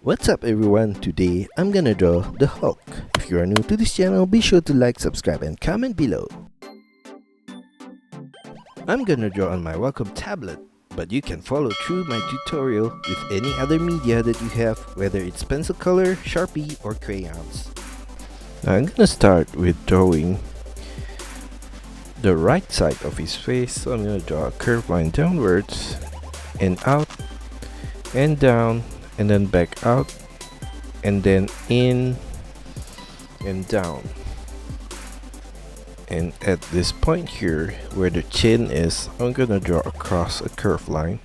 What's up everyone, today I'm gonna draw the Hulk. If you are new to this channel, be sure to like, subscribe and comment below. I'm gonna draw on my Wacom tablet, but you can follow through my tutorial with any other media that you have, whether it's pencil color, Sharpie or crayons. Now I'm gonna start with drawing the right side of his face, so I'm gonna draw a curved line downwards and out and down and then back out and then in and down. And at this point here where the chin is, I'm gonna draw across a curved line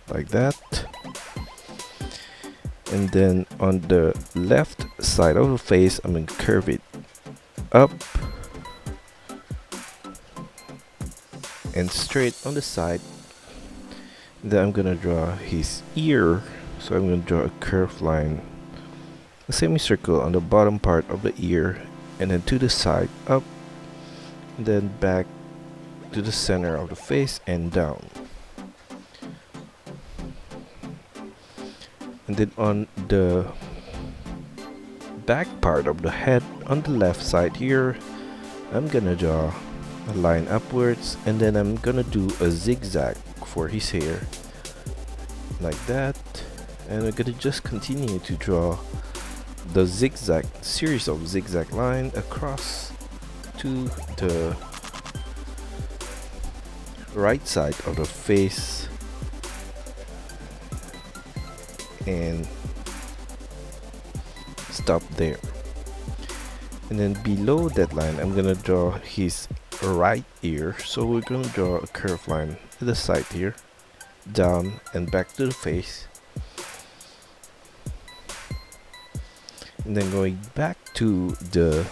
like that. And then on the left side of the face, I'm gonna curve it up and straight on the side. Then I'm gonna draw his ear, so I'm gonna draw a curved line, a semicircle on the bottom part of the ear, and then to the side up, and then back to the center of the face and down. And then on the back part of the head on the left side here, I'm gonna draw a line upwards, and then I'm gonna do a zigzag for his hair like that. And we're gonna just continue to draw the zigzag series of zigzag line across to the right side of the face and stop there. And then below that line, I'm gonna draw his right ear, so we're gonna draw a curved line to the side here, down and back to the face. And then going back to the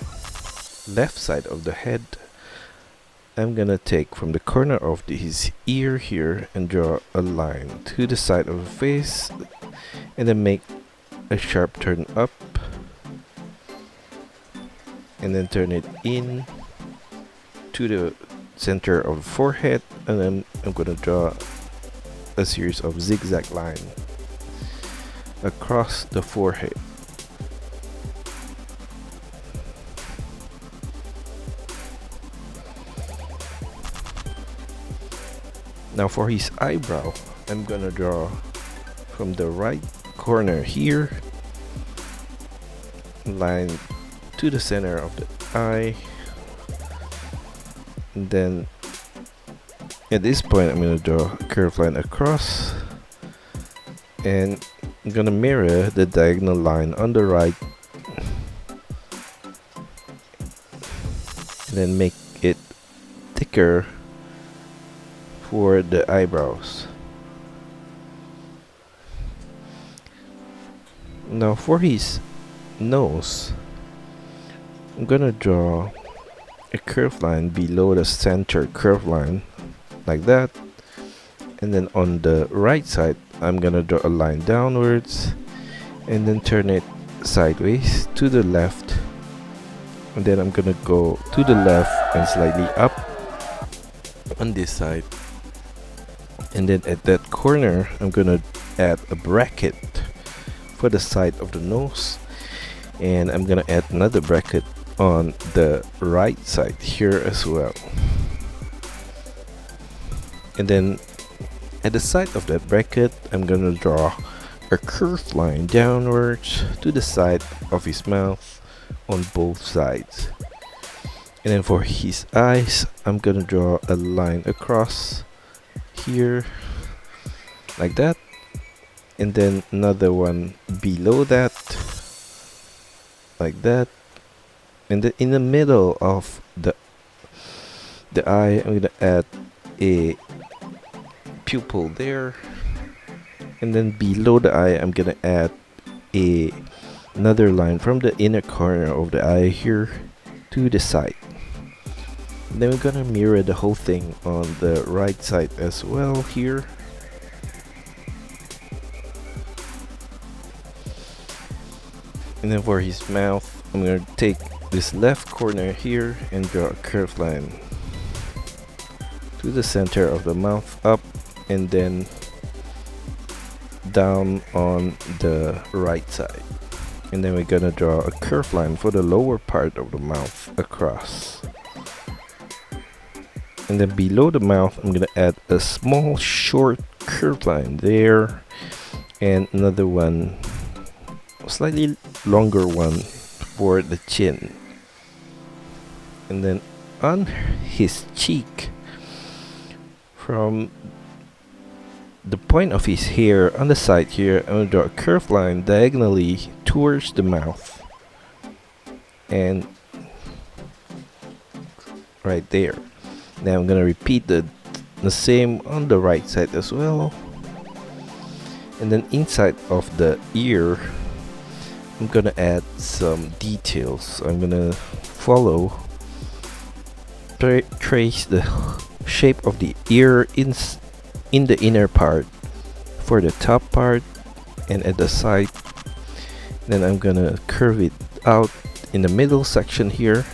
left side of the head, I'm gonna take from the corner of his ear here and draw a line to the side of the face, and then make a sharp turn up and then turn it in to the center of the forehead, and then I'm gonna draw a series of zigzag line across the forehead. Now for his eyebrow, I'm gonna draw from the right corner here, line to the center of the eye, and then at this point I'm gonna draw a curved line across, and I'm gonna mirror the diagonal line on the right, and then make it thicker for the eyebrows. Now for his nose, I'm gonna draw a curved line below the center curved line like that, and then on the right side I'm gonna draw a line downwards and then turn it sideways to the left, and then I'm gonna go to the left and slightly up on this side. And then at that corner, I'm gonna add a bracket for the side of the nose, and I'm gonna add another bracket on the right side here as well. And then at the side of that bracket, I'm gonna draw a curved line downwards to the side of his mouth on both sides. And then for his eyes, I'm gonna draw a line across here like that, and then another one below that like that, and then in the middle of the eye I'm gonna add a pupil there, and then below the eye I'm gonna add another line from the inner corner of the eye here to the side. Then we're gonna mirror the whole thing on the right side as well here. And then for his mouth, I'm gonna take this left corner here and draw a curved line to the center of the mouth up, and then down on the right side. And then we're gonna draw a curved line for the lower part of the mouth across. And then below the mouth, I'm gonna add a small short curved line there, and another one, slightly longer one for the chin. And then on his cheek, from the point of his hair on the side here, I'm gonna draw a curved line diagonally towards the mouth, and right there. Now I'm gonna repeat the same on the right side as well. And then inside of the ear, I'm gonna add some details. I'm gonna follow, trace the shape of the ear in the inner part for the top part and at the side. Then I'm gonna curve it out in the middle section here,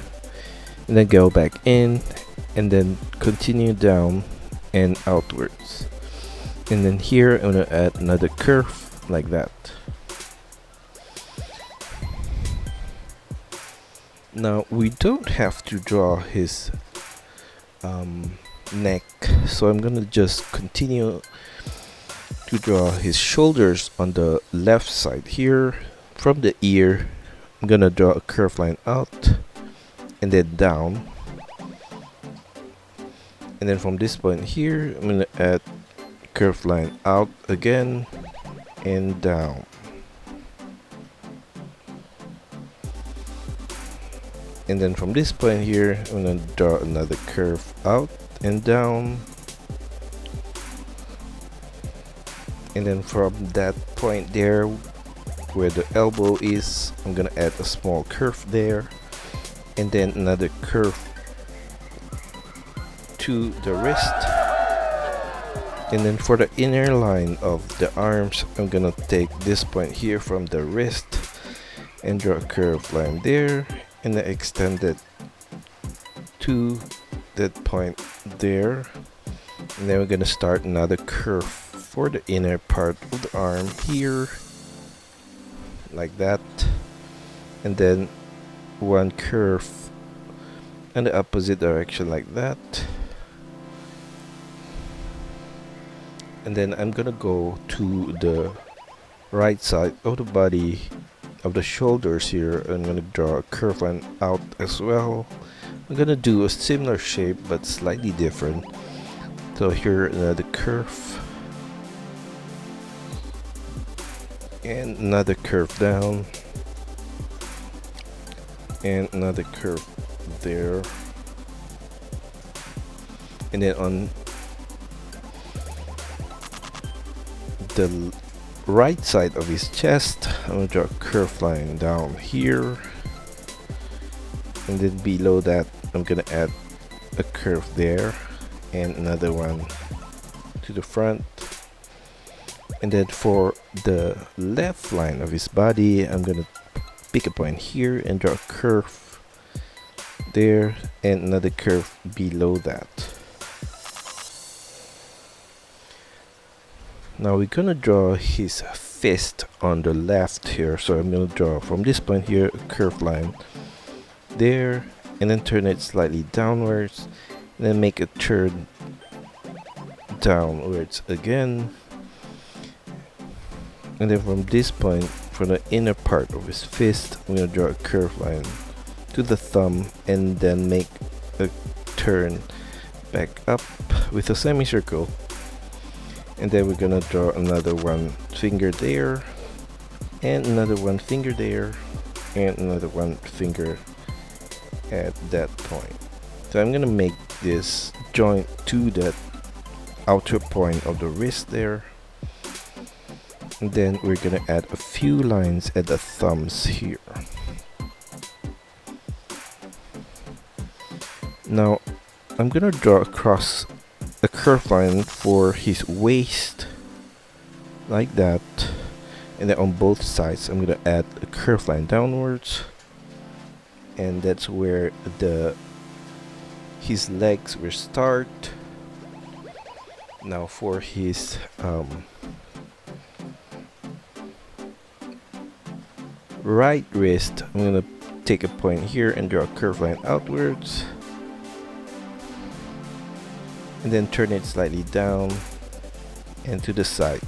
and then go back in, and then continue down and outwards. And then here I'm gonna add another curve like that. Now we don't have to draw his neck, so I'm gonna just continue to draw his shoulders on the left side here. From the ear, I'm gonna draw a curved line out and then down. And then from this point here, I'm gonna add curved line out again and down. And then from this point here, I'm gonna draw another curve out and down. And then from that point there, where the elbow is, I'm gonna add a small curve there, and then another curve to the wrist. And then for the inner line of the arms, I'm gonna take this point here from the wrist and draw a curved line there, and then extend it to that point there. And then we're gonna start another curve for the inner part of the arm here, like that. And then one curve in the opposite direction like that. And then I'm gonna go to the right side of the body of the shoulders here. I'm gonna draw a curve line out as well. I'm gonna do a similar shape but slightly different. So here another curve and another curve down and another curve there. And then on the right side of his chest, I'm gonna draw a curved line down here, and then below that I'm gonna add a curve there and another one to the front. And then for the left line of his body, I'm gonna pick a point here and draw a curve there and another curve below that. Now we're gonna draw his fist on the left here, so I'm gonna draw from this point here a curved line there, and then turn it slightly downwards, and then make a turn downwards again. And then from this point, from the inner part of his fist, I'm gonna draw a curved line to the thumb, and then make a turn back up with a semicircle. And then we're gonna draw another one finger there, and another one finger there, and another one finger at that point. So I'm gonna make this joint to that outer point of the wrist there. And then we're gonna add a few lines at the thumbs here. Now I'm gonna draw across a curved line for his waist like that, and then on both sides I'm gonna add a curved line downwards, and that's where his legs will start. Now for his right wrist, I'm gonna take a point here and draw a curved line outwards, and then turn it slightly down and to the side.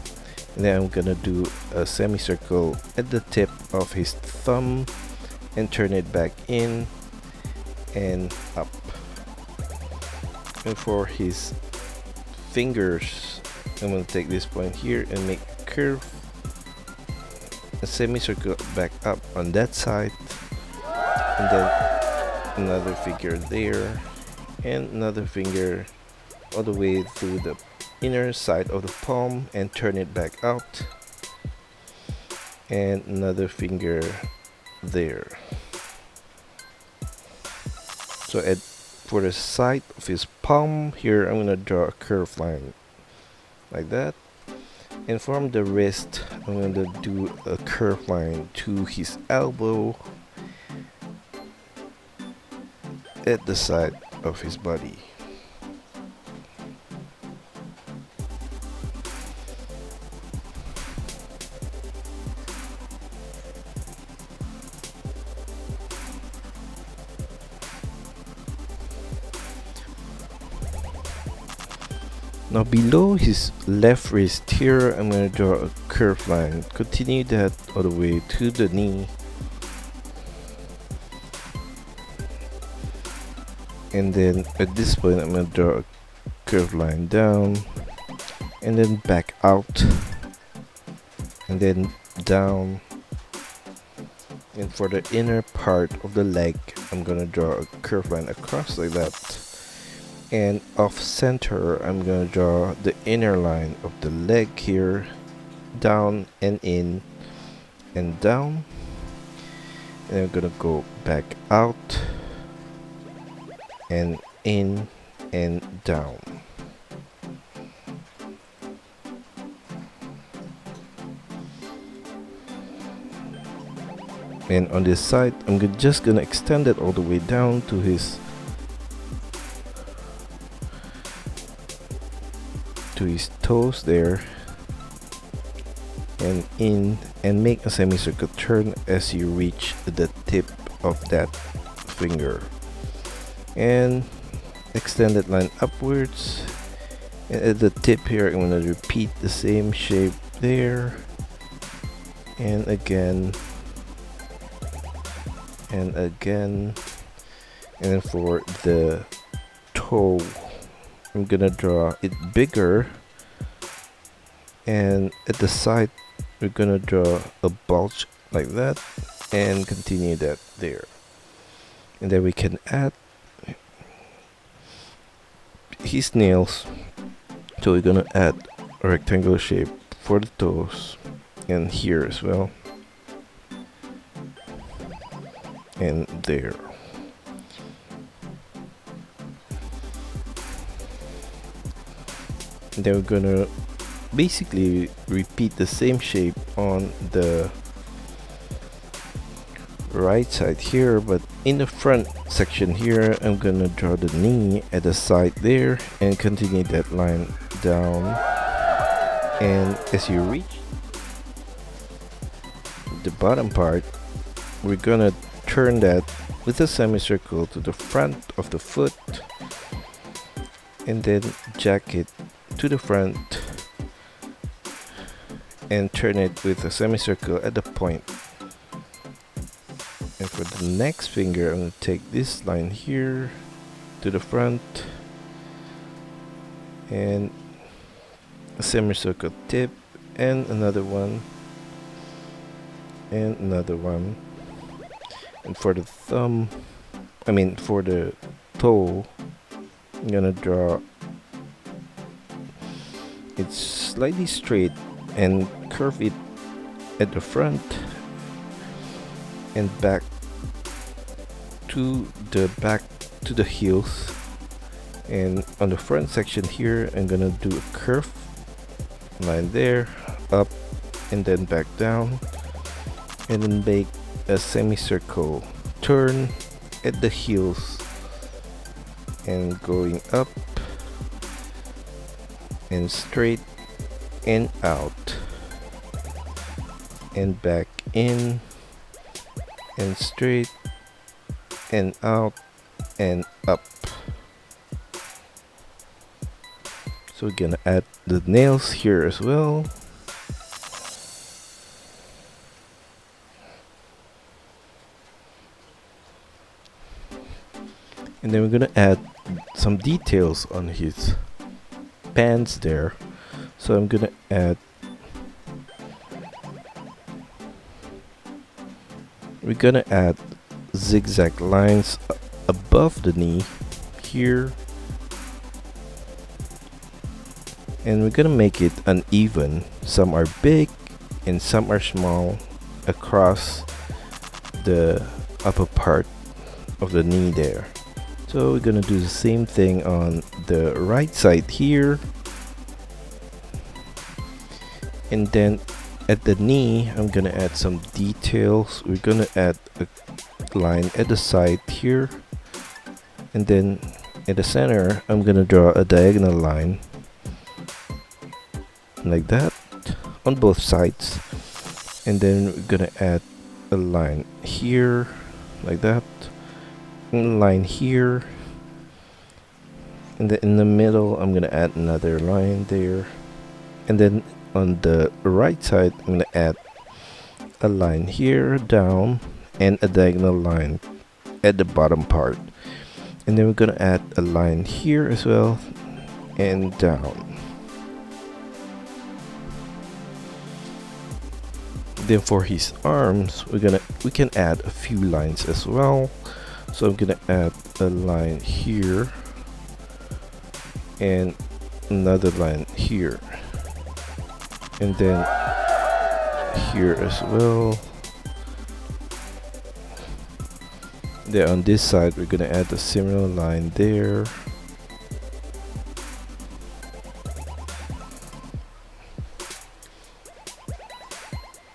And then I'm gonna do a semicircle at the tip of his thumb and turn it back in and up. And for his fingers, I'm gonna take this point here and make a curve, a semicircle back up on that side, and then another finger there, and another finger all the way through the inner side of the palm and turn it back out, and another finger there. So for the side of his palm here, I'm gonna draw a curved line like that, and from the wrist I'm gonna do a curved line to his elbow at the side of his body. Now below his left wrist here, I'm going to draw a curved line. Continue that all the way to the knee. And then at this point, I'm going to draw a curved line down. And then back out. And then down. And for the inner part of the leg, I'm going to draw a curved line across like that. And off center, I'm gonna draw the inner line of the leg here, down and in and down, and I'm gonna go back out and in and down. And on this side, I'm just gonna extend it all the way down to his toes there, and in, and make a semicircle turn as you reach the tip of that finger, and extend that line upwards, and at the tip here I'm going to repeat the same shape there, and again and again. And then for the toe, I'm gonna draw it bigger, and at the side we're gonna draw a bulge like that and continue that there. And then we can add his nails, so we're gonna add a rectangular shape for the toes and here as well, and there. And then we're gonna basically repeat the same shape on the right side here, but in the front section here I'm gonna draw the knee at the side there and continue that line down, and as you reach the bottom part, we're gonna turn that with a semicircle to the front of the foot, and then jack it to the front and turn it with a semicircle at the point. And for the next finger, I'm going to take this line here to the front and a semicircle tip, and another one, and another one. And for the thumb, for the toe, I'm gonna draw it slightly straight and curve it at the front and back to the heels. And on the front section here, I'm gonna do a curve line there, up and then back down, and then make a semicircle turn at the heels and going up and straight and out and back in and straight and out and up. So we're gonna add the nails here as well. And then we're gonna add some details on his pants there. So I'm gonna add, we're gonna add zigzag lines above the knee here, and we're gonna make it uneven. Some are big and some are small across the upper part of the knee there. So we're gonna do the same thing on the right side here, and then at the knee I'm gonna add some details. We're gonna add a line at the side here, and then at the center I'm gonna draw a diagonal line like that on both sides, and then we're gonna add a line here like that, and a line here, and then in the middle I'm gonna add another line there, and then on the right side I'm gonna add a line here down and a diagonal line at the bottom part, and then we're gonna add a line here as well and down. Then for his arms we can add a few lines as well. So I'm gonna add a line here and another line here, and then here as well. Then on this side we're gonna add a similar line there.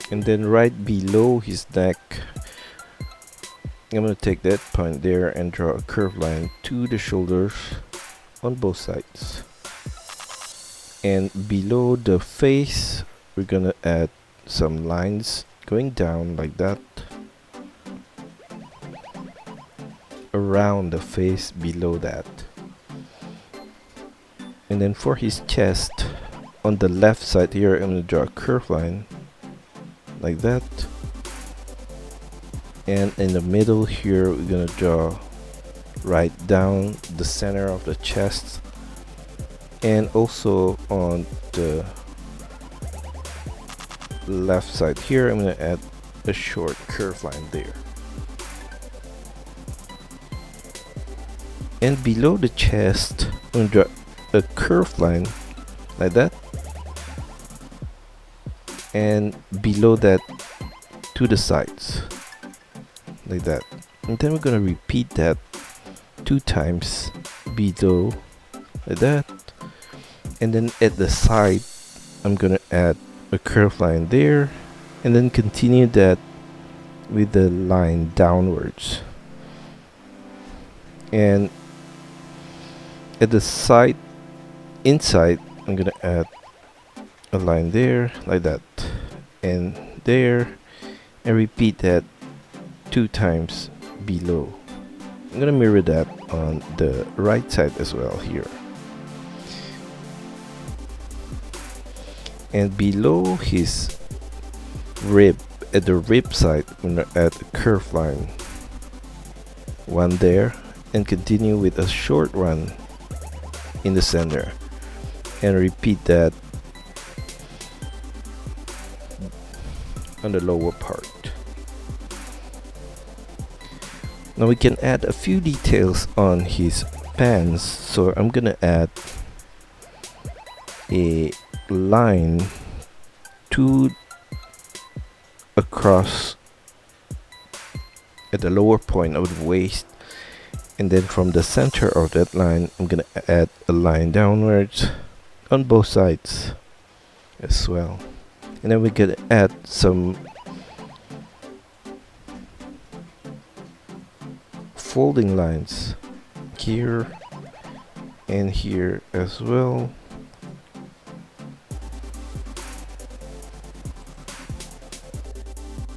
And then right below his neck I'm gonna take that point there and draw a curved line to the shoulders on both sides. And below the face we're gonna add some lines going down like that around the face below that. And then for his chest on the left side here I'm gonna draw a curved line like that, and in the middle here we're gonna draw right down the center of the chest, and also on the left side here I'm gonna add a short curved line there. And below the chest I'm gonna draw a curved line like that, and below that to the sides like that, and then we're gonna repeat that 2 times below like that, and then at the side I'm gonna add a curved line there, and then continue that with the line downwards, and at the side inside I'm gonna add a line there like that and there, and repeat that 2 times below. I'm gonna mirror that on the right side as well here. And below his rib, at the rib side I'm gonna add a curved line, one there, and continue with a short one in the center, and repeat that on the lower part. Now we can add a few details on his pants, so I'm gonna add a line to across at the lower point of the waist, and then from the center of that line I'm gonna add a line downwards on both sides as well. And then we can add some folding lines here and here as well.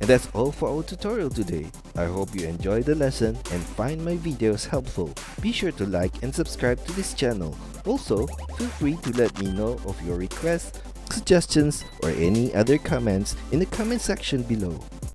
And that's all for our tutorial today. I hope you enjoy the lesson and find my videos helpful. Be sure to like and subscribe to this channel. Also, feel free to let me know of your requests, suggestions, or any other comments in the comment section below.